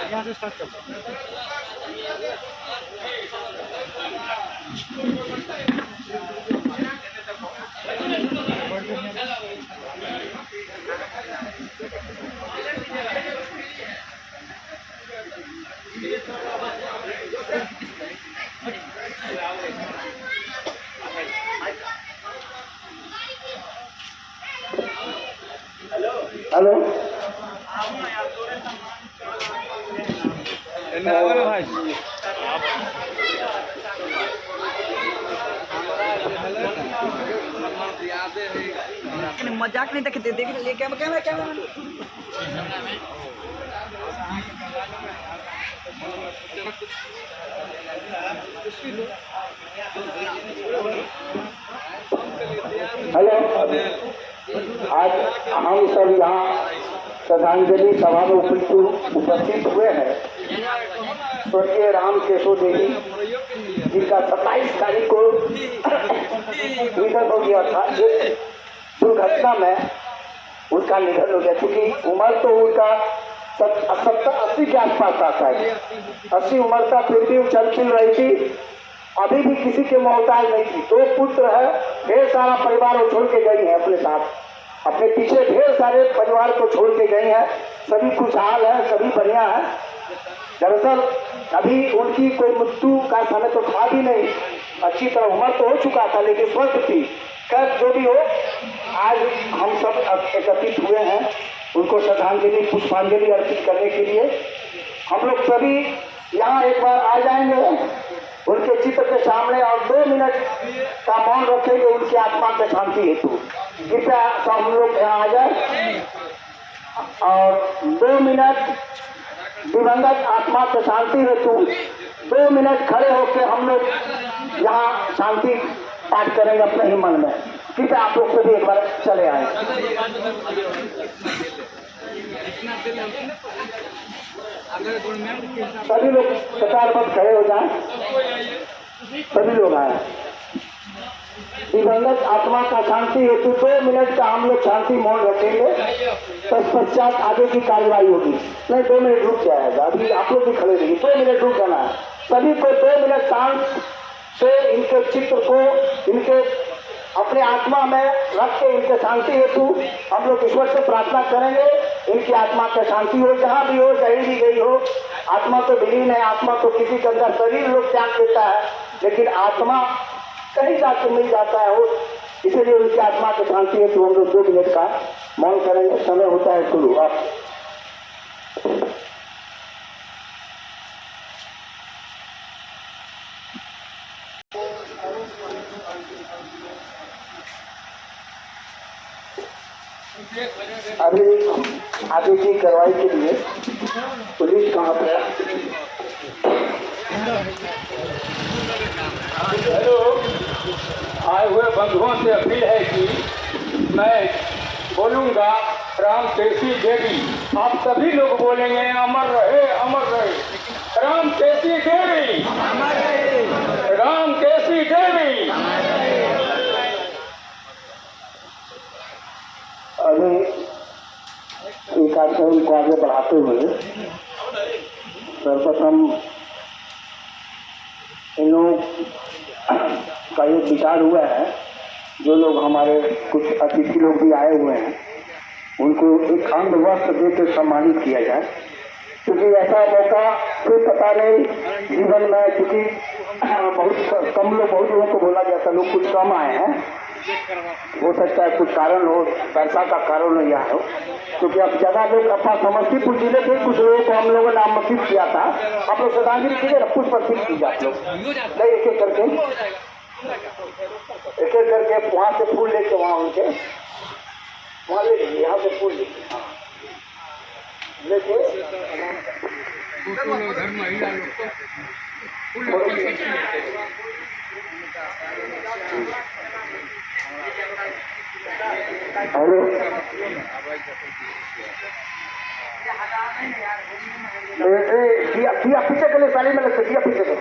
यहाँ से स्टार्ट करते हैं। हेलो भाई मजाक नहीं देखते देख ले कैमरा कैमरा हेलो आज हम सब यहाँ श्रद्धांजलि सभा में उपस्थित हुए हैं स्वर्गीय राम केशव देवी जिनका 27 तारीख को निधन हो गया था। एक दुर्घटना में उनका निधन हो गया क्योंकि उम्र तो उनका 70-80 के आसपास आता है। 80 उम्र का फिर भी चल फिर रही थी, अभी भी किसी के मोहताज नहीं थी। 2 पुत्र है, ढेर सारा परिवार वो छोड़ के गई है अपने साथ, अपने पीछे ढेर सारे परिवार को छोड़ के गई है। सभी खुशहाल है, सभी बढ़िया है। दरअसल अभी उनकी कोई मृत्यु का समय तो था भी नहीं, अच्छी तरह उम्र तो हो चुका था लेकिन स्वस्थ थी। खैर जो भी हो, आज हम सब एकत्रित हुए हैं उनको श्रद्धांजलि पुष्पांजलि अर्पित करने के लिए। हम लोग सभी यहाँ एक बार आ जाएंगे उनके चित्र के सामने और 2 मिनट का मौन रखेंगे उनकी आत्मा के शांति हेतु। कृपया हम लोग यहाँ आ जाए और 2 मिनट दिवंगत आत्मा के शांति हेतु 2 मिनट खड़े होकर हम लोग यहाँ शांति पाठ करेंगे अपने ही मन में। कृपया आप लोग सभी एक बार चले आए। सभी लोग कतारबद्ध खड़े हो जाएं, सभी लोग आए। दिवंगत आत्मा का शांति हेतु 2 मिनट का हम लोग शांति मौन रखेंगे, तत्पश्चात आगे की कार्यवाही होगी। नहीं 2 मिनट रुक जाएगा, अभी आप लोग भी खड़े रहिए, 2 मिनट रुक जाना है। सभी को 2 मिनट शांत से इनके चित्र को इनके अपने आत्मा में रख के इनके शांति हेतु हम लोग ईश्वर से प्रार्थना करेंगे इनकी आत्मा का शांति हो। जहाँ भी हो, कहीं भी गई हो, आत्मा तो विलीन है। आत्मा तो किसी के अंदर शरीर लोग त्याग देता है लेकिन आत्मा कहीं जाके मिल जाता है हो, इसीलिए उनकी आत्मा की शांति हेतु हम लोग 2 मिनट का मौन करेंगे। समय होता है शुरू। आप अभी आगे की कार्रवाई के लिए पुलिस कहाँ पर है? हेलो, आए हुए बंधुओं से अपील है कि मैं बोलूँगा राम केसी देवी, आप सभी लोग बोलेंगे अमर रहे अमर रहे। राम केसी देवी, राम केसी देवी। अभी एक कार्यक्रम को आगे बढ़ाते हुए सर्वप्रथम इन लोग का ये विचार हुआ है, जो लोग हमारे कुछ अतिथि लोग भी आए हुए हैं उनको एक अंग वस्त्र देकर सम्मानित किया जाए, क्योंकि ऐसा मौका कोई पता नहीं जीवन में, क्योंकि बहुत कम लोग, बहुत लोगों को बोला जाता, लोग कुछ कम आए हैं। हो सकता है कुछ कारण हो, पैसा का कारण यह हो, क्योंकि अब ज़्यादा लोग अपना समस्तीपुर जिले के कुछ लोगों को हम लोगों ने नामांकित किया था। आप लोग श्रद्धांजलि कीजिए ना, पुष्प अर्पित कीजिए आप लोग, नहीं एक एक करके वहाँ से फूल लेके वहाँ उनके वहाँ ले लीजिए, यहाँ से फूल लीजिए, हाँ लेके हेलो, दिया पीछे के लिए साली में लगते, दिया पीछे के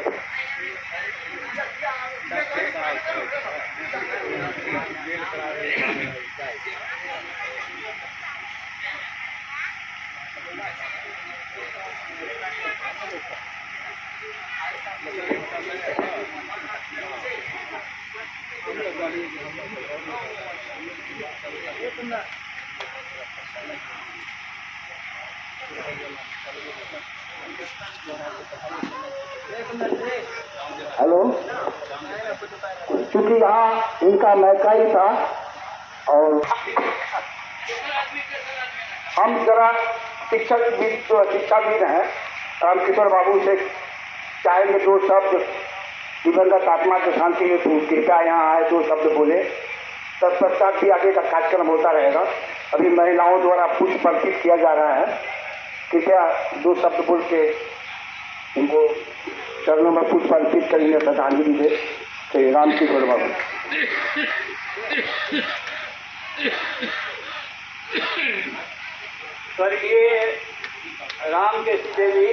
हेलो, क्योंकि यहाँ इनका मैकाई था और हम जरा शिक्षाविद हैं, रामकिशोर बाबू से चाहेंगे 2 शब्द दिवंगत आत्मा की शांति में कृपया यहाँ आए 2 शब्द बोले। तत्पश्चात भी आगे का कार्यक्रम होता रहेगा। अभी महिलाओं द्वारा पुष्प अर्पित किया जा रहा है। कृपया 2 शब्द बोल के उनको चरणों में पुष्प अर्पित करेंगे, श्रद्धांजलि दे। श्री रामकिशोर बाबू। स्वर्गीय रामकेशी देवी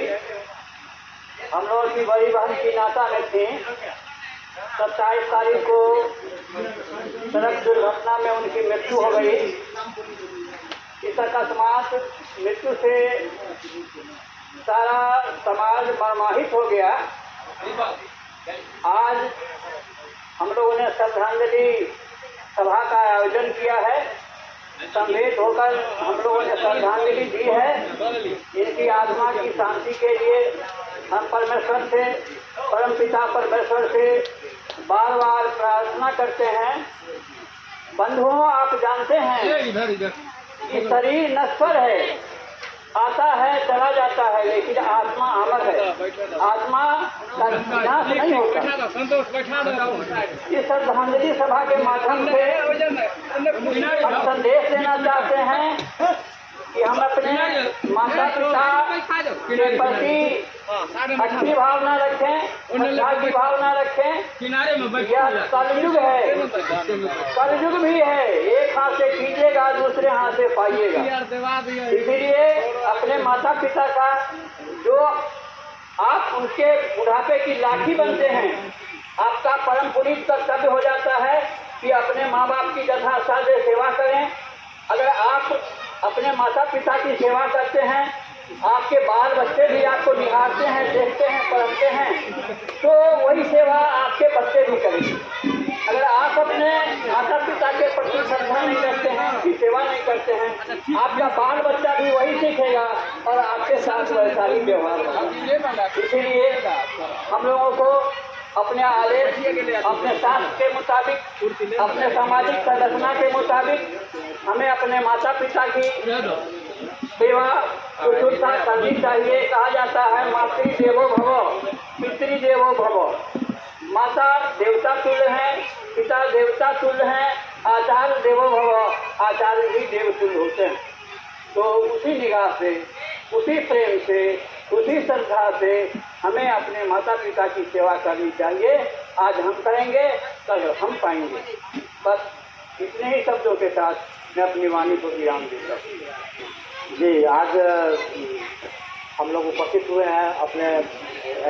हम लोगों की बड़ी बहन की नाता में थी। 27 तारीख को सड़क दुर्घटना में उनकी मृत्यु हो गई। इस अकस्मात मृत्यु से सारा समाज मर्माहित हो गया। आज हम लोगों ने श्रद्धांजलि सभा का आयोजन किया है। सम्मिलित होकर हम लोगों ने श्रद्धांजलि दी है। इनकी आत्मा की शांति के लिए हम परमेश्वर से, परमपिता परमेश्वर से बार बार प्रार्थना करते हैं। बंधुओं, आप जानते हैं कि शरीर नश्वर है, आता है चला जाता है, लेकिन आत्मा अमर है। आत्मा का विनाश नहीं होता। इस श्रद्धांजलि सभा के माध्यम से हम संदेश देना चाहते हैं कि हम अपने माता पिता के प्रति अच्छी भावना रखें, श्रद्धा की भावना रखें। यह कलयुग है, कलयुग भी है। एक हाथ से कीजिएगा, दूसरे हाथ से पाइएगा। इसलिए अपने माता पिता का जो आप उनके बुढ़ापे की लाठी बनते हैं, आपका परम पुनीत कर्तव्य हो जाता है कि अपने माँ बाप की यथासाध्य सेवा करें। अगर आप अपने माता पिता की सेवा करते हैं, आपके बाल बच्चे भी आपको निहारते हैं, देखते हैं, परखते हैं, तो वही सेवा आपके बच्चे भी करेंगे। अगर आप अपने माता पिता के प्रति श्रद्धा नहीं करते हैं, उनकी सेवा नहीं करते हैं, आपका बाल बच्चा भी वही सीखेगा और आपके साथ वैसा ही व्यवहार होगा। इसीलिए हम लोगों को अपने आदेश, अपने शास्त्र के मुताबिक, अपने सामाजिक संरचना के मुताबिक हमें अपने माता पिता की सेवा शुश्रूषा करनी चाहिए। कहा जाता है मातृ देवो भव, पितृ देवो भव। माता देवता तुल्य हैं, पिता देवता तुल्य हैं, आचार्य देवो भव, आचार्य भी देव तुल्य होते हैं। तो उसी निगाह से, उसी प्रेम से, उसी श्रद्धा से हमें अपने माता पिता की सेवा करनी चाहिए। आज हम करेंगे, कल हम पाएंगे। बस इतने ही शब्दों के साथ मैं अपनी वाणी को विराम देता हूँ। जी, आज हम लोग उपस्थित हुए हैं अपने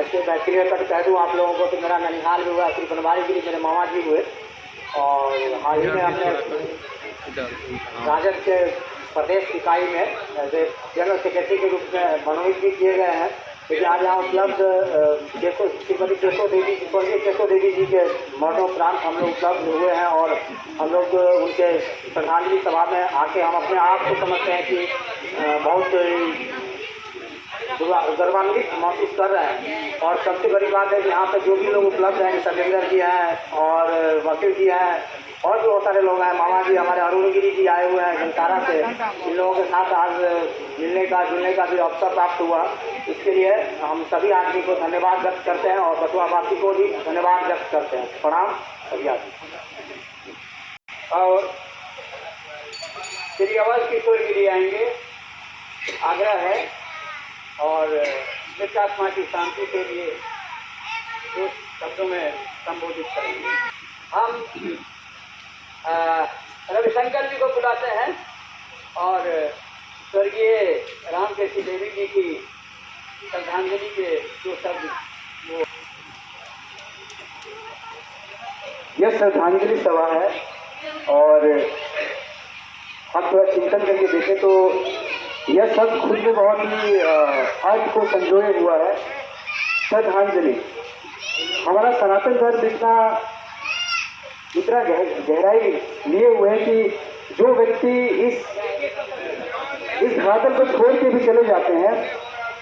ऐसे बैक्टीरिया का कह दूँ आप लोगों को कि मेरा ननिहाल भी हुआ, श्री बनवारी गिरी मेरे मामा जी हुए, और हाल ही में हमने राजद के प्रदेश इकाई में जनरल सेक्रेटरी के रूप में मनोनीत भी किए गए हैं। लेकिन आज यहाँ उपलब्ध श्रीमती केशव देवी जी, स्वर्गीय केशव देवी जी के मरणोपरांत हम लोग उपलब्ध हुए हैं और हम लोग उनके श्रद्धांजलि सभा में आके हम अपने आप को समझते हैं कि बहुत गर्वान्वित महसूस कर रहे हैं। और सबसे बड़ी बात है कि यहाँ पर जो भी लोग उपलब्ध हैं, सतेंद्र जी हैं और वकील जी हैं और भी बहुत सारे लोग हैं, मामा जी हमारे अरुण गिरी जी आए हुए हैं घंटारा से। इन लोगों के साथ आज मिलने का जुलने का भी अवसर प्राप्त हुआ। इसके लिए हम सभी आदमी को धन्यवाद व्यक्त करते हैं और बटुआवासी को भी धन्यवाद व्यक्त करते हैं। प्रणाम सभी आदमी। और श्री अवध किशोर गिरी आएंगे, आग्रह है, और मृतात्मा की शांति के लिए कुछ शब्दों में संबोधित करेंगे। हम रविशंकर जी को बुलाते हैं और स्वर्गीय रामकेशी देवी जी की श्रद्धांजलि के जो शब्द वो यह श्रद्धांजलि सभा है और हम थोड़ा चिंतन करके देखें तो यह शब्द खुद में बहुत ही अर्थ को संजोए हुआ है। श्रद्धांजलि, हमारा सनातन धर्म इतना गहराई लिए हुए है कि जो व्यक्ति इस धरातल को छोड़ के भी चले जाते हैं,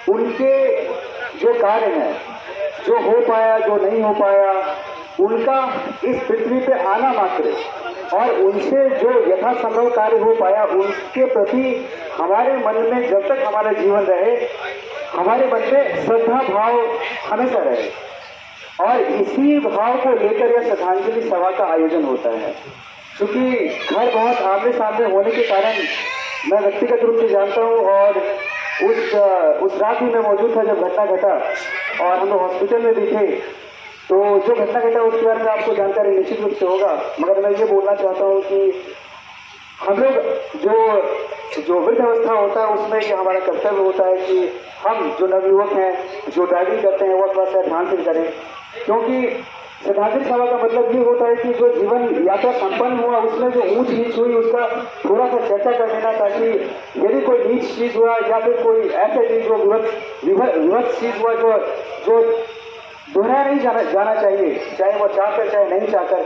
उनके जो कार्य हैं, जो हो पाया जो नहीं हो पाया, उनका इस पृथ्वी पे आना मात्र और उनसे जो यथासंभव कार्य हो पाया उनके प्रति हमारे मन में जब तक हमारा जीवन रहे, हमारे मन में श्रद्धा भाव हमेशा रहे और इसी भाव को लेकर यह श्रद्धांजलि सभा का आयोजन होता है। क्योंकि घर बहुत आमने सामने होने के कारण मैं व्यक्तिगत रूप से जानता हूँ और उस रात ही मैं मौजूद था जब घटना घटा और हम लोग हॉस्पिटल में भी थे। तो जो घटना घटा उसके बारे में आपको जानकारी निश्चित रूप से होगा, मगर मैं ये बोलना चाहता हूँ कि हम लोग जो वृद्ध अवस्था होता है उसमें ये हमारा कर्तव्य होता है कि हम जो नवयुवक हैं, जो ड्राइविंग करते हैं, वो थोड़ा सा ध्यान से करें। क्योंकि श्रद्धांजलि सभा का मतलब ये होता है कि जो जीवन यात्रा संपन्न हुआ उसमें जो ऊंच नीच हुई उसका थोड़ा सा चर्चा कर लेना, ताकि यदि कोई नीच चीज़ हुआ या फिर कोई ऐसा चीज़ जो विभत्स चीज़ हुआ जो दोहराया नहीं जाना चाहिए, चाहे वो चाहकर चाहे नहीं चाहकर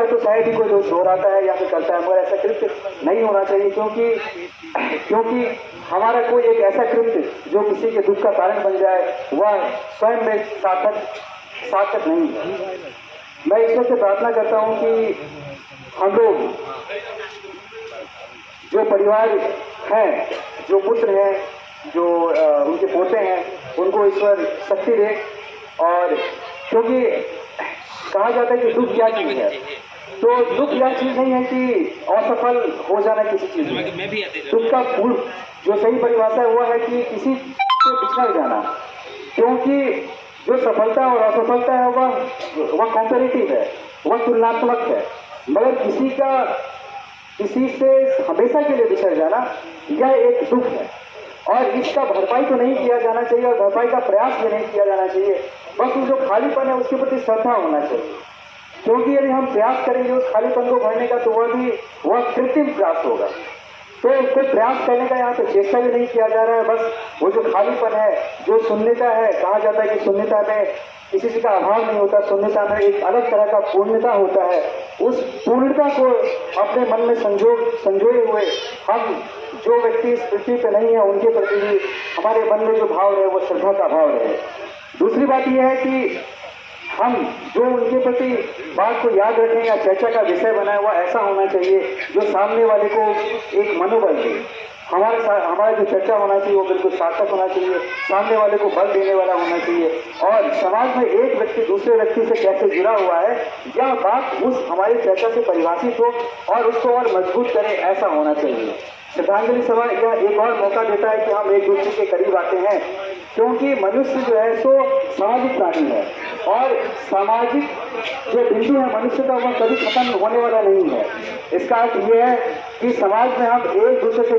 तो शायद ही कोई दोष दोहराता है या फिर करता है, मगर ऐसा कृत्य नहीं होना चाहिए। क्योंकि हमारा कोई एक ऐसा कृत्य जो किसी के दुख का कारण बन जाए वह स्वयं में सार्थक नहीं है। मैं ईश्वर से प्रार्थना करता हूँ कि हम लोग जो परिवार हैं, जो पुत्र हैं, जो उनके पोते हैं, उनको ईश्वर शक्ति दे। और क्योंकि कहा जाता है कि दुख क्या चीज़ है, तो दुख यह चीज़ नहीं है कि असफल हो जाना किसी चीज़ में। दुख का पूर्ण जो सही परिभाषा है वह है कि किसी से पिछड़ जाना। क्योंकि जो सफलता और असफलता है वह कॉम्पेरेटिव है, वह तुलनात्मक है, मगर किसी से हमेशा के लिए बिछड़ जाना यह एक दुख है और इसका भरपाई तो नहीं किया जाना चाहिए और भरपाई का प्रयास भी नहीं किया जाना चाहिए। बस जो खालीपन है उसके प्रति श्रद्धा होना चाहिए। क्योंकि यदि हम प्रयास करेंगे उस खालीपन को भरने का तो वह कृत्रिम प्रयास होगा। तो कोई प्रयास करने का यहाँ पे चेष्टा भी नहीं किया जा रहा है। बस वो जो खालीपन है, जो शून्यता है, कहा जाता है कि शून्यता में किसी चीज़ का अभाव नहीं होता, शून्यता में एक अलग तरह का पूर्णता होता है। उस पूर्णता को अपने मन में संजोए हुए हम जो व्यक्ति इस पृथ्वी पे नहीं है उनके प्रति भी हमारे मन में जो भाव रहे वो श्रद्धा का भाव रहे। दूसरी बात यह है कि हम जो उनके प्रति बात को याद रखें या चर्चा का विषय बनाए वह ऐसा होना चाहिए जो सामने वाले को एक मनोबल दे। हमारा जो चर्चा होना चाहिए वो बिल्कुल सार्थक होना चाहिए, सामने वाले को बल देने वाला होना चाहिए। और समाज में एक व्यक्ति दूसरे व्यक्ति से कैसे जुड़ा हुआ है यह बात उस हमारी चर्चा से परिभाषित हो और उसको और मजबूत करे, ऐसा होना चाहिए। श्रद्धांजलि सभा यह एक और मौका देता है कि हम एक दूसरे के करीब आते हैं। क्योंकि मनुष्य जो है सो सामाजिक प्राणी है और सामाजिक जो बिंदु है मनुष्य का वह कभी खत्म होने वाला नहीं है। इसका अर्थ यह है कि समाज में हम एक दूसरे से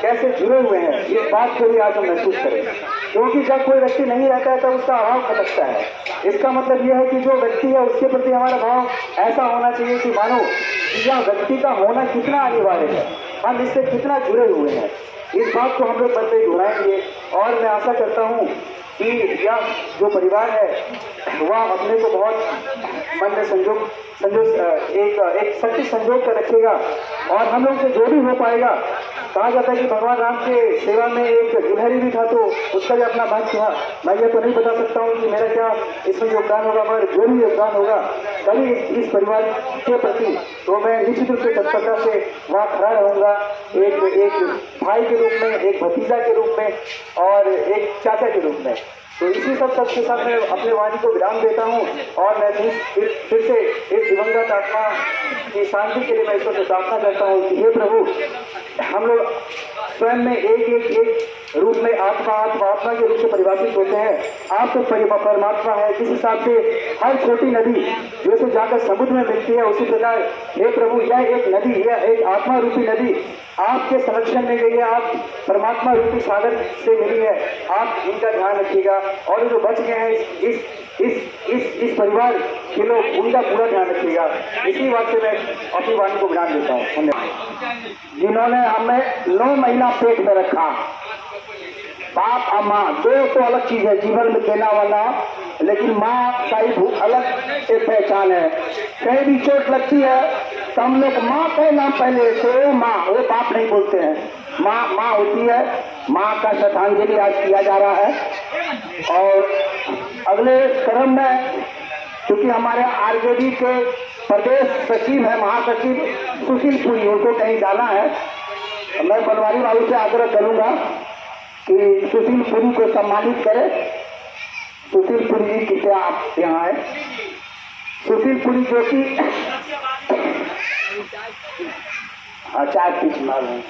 कैसे जुड़े हुए हैं इस बात को भी आज हम महसूस करें। क्योंकि जब कोई व्यक्ति नहीं रहता है तब उसका अभाव खटकता है। इसका मतलब यह है कि जो व्यक्ति है उसके प्रति हमारा भाव ऐसा होना चाहिए कि मानो यह व्यक्ति का होना कितना अनिवार्य है, हम इससे कितना जुड़े हुए हैं। इस बात को हम लोग मन में दोहराएंगे और मैं आशा करता हूँ कि यह जो परिवार है वह अपने को बहुत मन में एक शक्ति संजोग कर रखेगा और हम लोग से जो भी हो पाएगा। कहा जाता है कि भगवान राम के सेवा में एक गिलहरी भी था तो उसका भी अपना भाग था। मैं ये तो नहीं बता सकता हूँ कि मेरा क्या इसमें योगदान होगा, मगर जो भी योगदान होगा कभी इस परिवार के प्रति तो मैं निश्चित रूप से तत्परता से वहाँ खड़ा रहूँगा, एक भाई के रूप में, एक भतीजा के रूप में और एक चाचा के रूप में। तो इसी सब के साथ मैं अपने वाणी को विराम देता हूँ और मैं फिर से इस दिवंगत आत्मा की शांति के लिए मैं ईश्वर से प्रार्थना करता हूँ कि हे प्रभु, हम लोग स्वयं में एक रूप में आत्मा के रूप से परिभाषित होते हैं। आप तो परमात्मा है। जिस हिसाब से हर छोटी नदी जैसे जाकर समुद्र में मिलती है उसी प्रकार हे प्रभु यह एक नदी, यह एक आत्मा रूपी नदी आपके संरक्षण में गई है, आप परमात्मा रूपी सागर से मिली है, आप इनका ध्यान रखिएगा। और जो बच गए हैं इस परिवार के लोग, उनका पूरा ध्यान रखिएगा। इसी बात से मैं अपनी वाणी को ध्यान देता हूँ। धन्यवाद। जिन्होंने हमें 9 महीना पेट में रखा, बाप और माँ दो तो अलग चीज है, जीवन में देना वाला, लेकिन माँ का ही अलग एक पहचान है। कहीं भी चोट लगती है तो हम लोग माँ का नाम पहले लेते हैं, वो माँ, वो बाप नहीं बोलते हैं, माँ माँ होती है। माँ का श्रद्धांजलि आज किया जा रहा है। और अगले क्रम में क्योंकि हमारे आरजेडी के प्रदेश सचिव है, महासचिव सुशील पुरी, उनको कहीं जाना है, मैं बनवारी बाबू से आग्रह करूंगा कि सुशील पुरी को सम्मानित करें। सुशील पुरी जी कृपया आप यहाँ आए। सुशील पुरी जो कि चाय पीछ मार रहे हैं।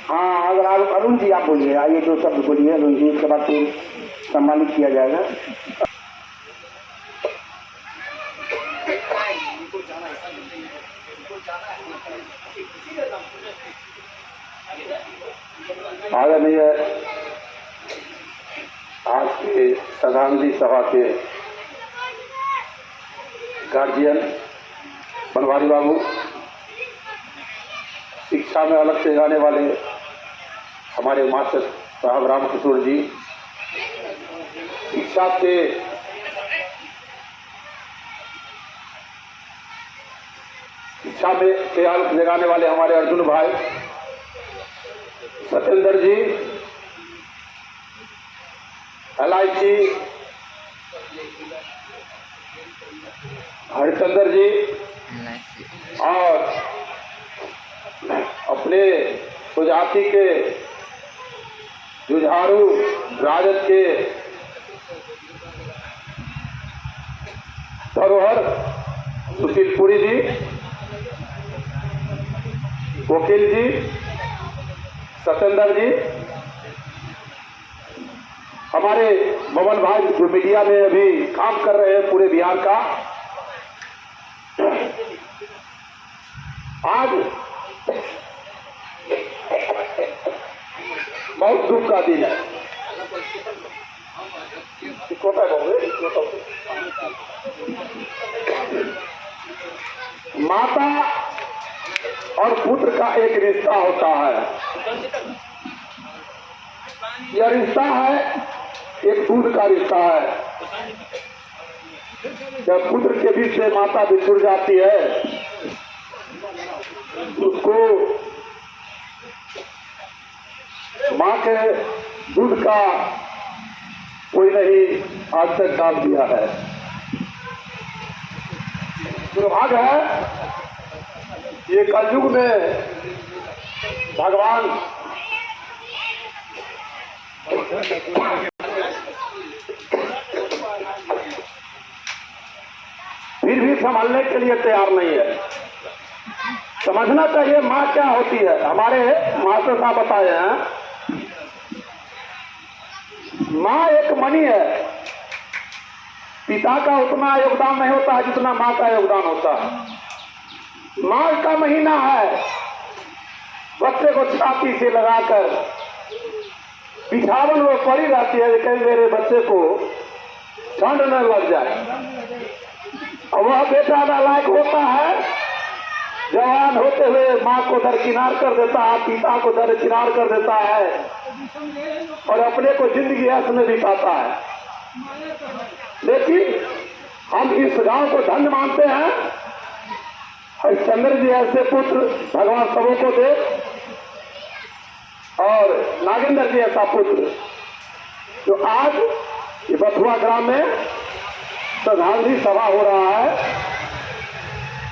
हाँ, अगर आप अरुण जी आप बोलिए, आइए 2 शब्द बोलिए अरुण जी, उसके बाद फिर सम्मानित किया जाएगा। आदरणीय आज के श्रद्धांजलि सभा के गार्जियन बनवारी बाबू, शिक्षा में अलग से जाने वाले हमारे मास्टर साहब रामकिशोर जी, शिक्षा में अलग जगाने वाले हमारे अर्जुन भाई, सत्येंद्र जी, LIC हरिचंद्र जी, और अपने सुजाति के जुझारू राजद के धरोहर सुशील पुरी जी, वकील जी, सत्येंद्र जी, हमारे मोहन भाई जो मीडिया में अभी काम कर रहे हैं पूरे बिहार का। आज बहुत दुख का दिन है। माता और पुत्र का एक रिश्ता होता है। यह रिश्ता है एक दूध का रिश्ता है। जब पुत्र के बीच से माता बिछुड़ जाती है, उसको माँ के दूध का कोई नहीं आज तक डाल दिया है। दुर्भाग्य है ये कलयुग में भगवान फिर भी संभालने के लिए तैयार नहीं है। समझना चाहिए माँ क्या होती है। हमारे मास्टर साहब बताए हैं, माँ एक मणि है। पिता का उतना योगदान नहीं होता है जितना माँ का योगदान होता है। माघ का महीना है, बच्चे को छाती से लगाकर बिछावन में पड़ी रहती है, कहीं मेरे बच्चे को ठंड न लग जाए। और वह बेटा नालायक होता है, जवान होते हुए माँ को दरकिनार कर देता है, पिता को दरकिनार कर देता है और अपने को जिंदगी ऐश में बिताता है। लेकिन हम इस गांव को धन्य मानते हैं। हरिश्चंद्र जी ऐसे पुत्र भगवान सबों को दे, और नागेंद्र जी ऐसा पुत्र जो आज ये बथुआ ग्राम में श्रद्धांजलि सभा हो रहा है।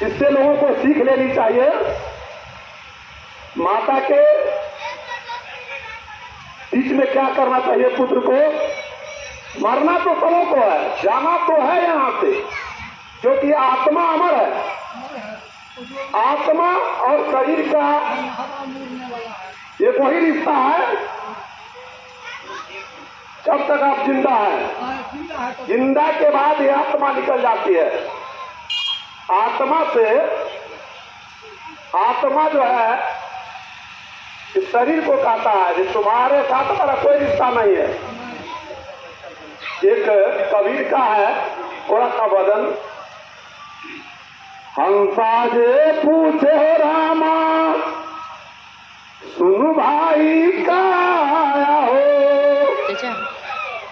इससे लोगों को सीख लेनी चाहिए। माता के बीच में क्या करना चाहिए। पुत्र को मरना तो सबों को है, जाना तो है यहाँ से, क्योंकि आत्मा अमर है। आत्मा और शरीर का ये वही रिश्ता है जब तक आप जिंदा है। जिंदा के बाद ये आत्मा निकल जाती है। आत्मा से, आत्मा जो है इस शरीर को कहता है कि तुम्हारे साथ हमारा कोई रिश्ता नहीं है। एक कबीर का है थोड़ा सा बदन, हंसा जे पूछे हो रामा सुनु भाई का आया हो,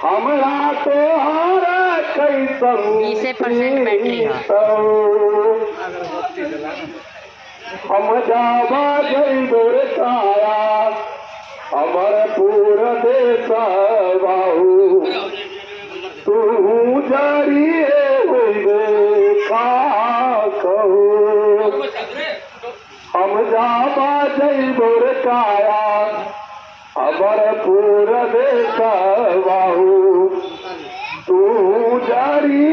हमरा तो हर कैसन 20% बैटरी है। हम जावा जैबोर काया अमरपुर देश बाहू, तू जारी कहू। हम जावा जैबोर काया अमरपुर देश बाहू, तू जारी